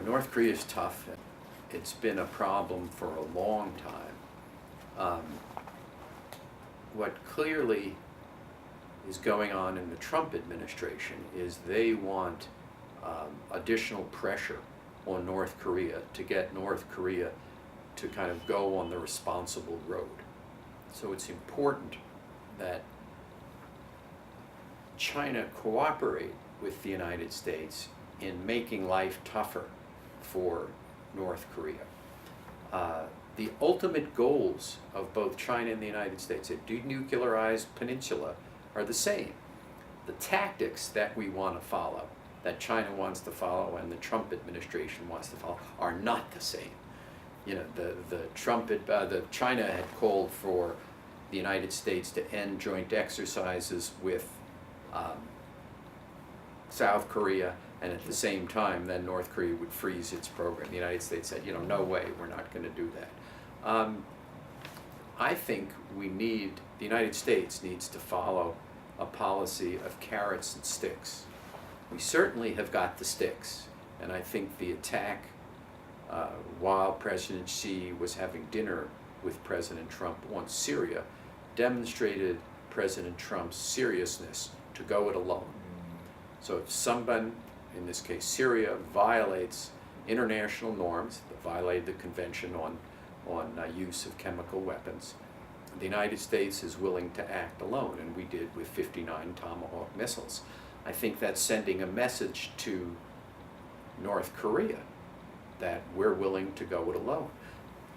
North Korea is tough. It's been a problem for a long time. What clearly is going on in the Trump administration is they want additional pressure on North Korea to get North Korea to kind of go on the responsible road. So it's important that China cooperate with the United States in making life tougher for North Korea. The ultimate goals of both China and the United States, a denuclearized peninsula, are the same. The tactics that we want to follow, that China wants to follow and the Trump administration wants to follow, are not the same. You know, the China had called for the United States to end joint exercises with South Korea, and at the same time, then North Korea would freeze its program. The United States said, no way, we're not going to do that. I think the United States needs to follow a policy of carrots and sticks. We certainly have got the sticks, and I think the attack while President Xi was having dinner with President Trump on Syria demonstrated President Trump's seriousness to go it alone. So if someone, in this case Syria, violates international norms, violated the Convention on use of chemical weapons, the United States is willing to act alone, and we did with 59 Tomahawk missiles. I think that's sending a message to North Korea that we're willing to go it alone.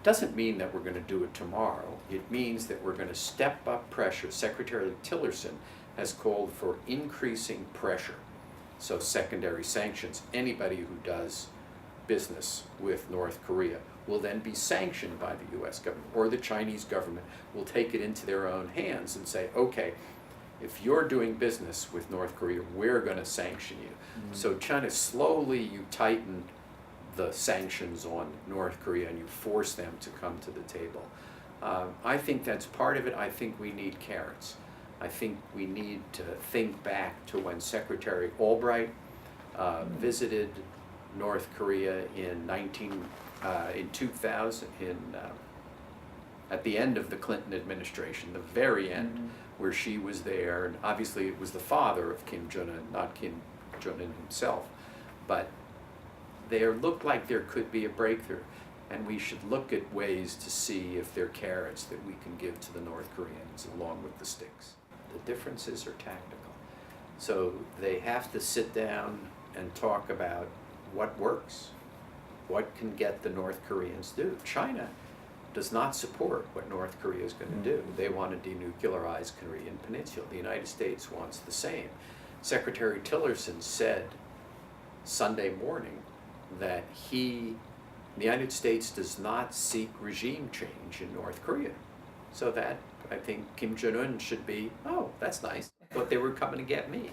Doesn't mean that we're going to do it tomorrow. It means that we're going to step up pressure. Secretary Tillerson has called for increasing pressure. So secondary sanctions, anybody who does business with North Korea will then be sanctioned by the US government, or the Chinese government will take it into their own hands and say, okay, if you're doing business with North Korea, we're going to sanction you. So China, slowly you tighten the sanctions on North Korea and you force them to come to the table. I think that's part of it. I think we need carrots. I think we need to think back to when Secretary Albright visited North Korea in 2000, at the end of the Clinton administration, the very end, where she was there, and obviously it was the father of Kim Jong-un, not Kim Jong-un himself, but there looked like there could be a breakthrough, and we should look at ways to see if there are carrots that we can give to the North Koreans along with the sticks. The differences are tactical. So they have to sit down and talk about what works, what can get the North Koreans to do. China does not support what North Korea is going to do. They want to denuclearize Korean Peninsula. The United States wants the same. Secretary Tillerson said Sunday morning that the United States does not seek regime change in North Korea. So that, I think Kim Jong-un should be, oh, that's nice. But they were coming to get me.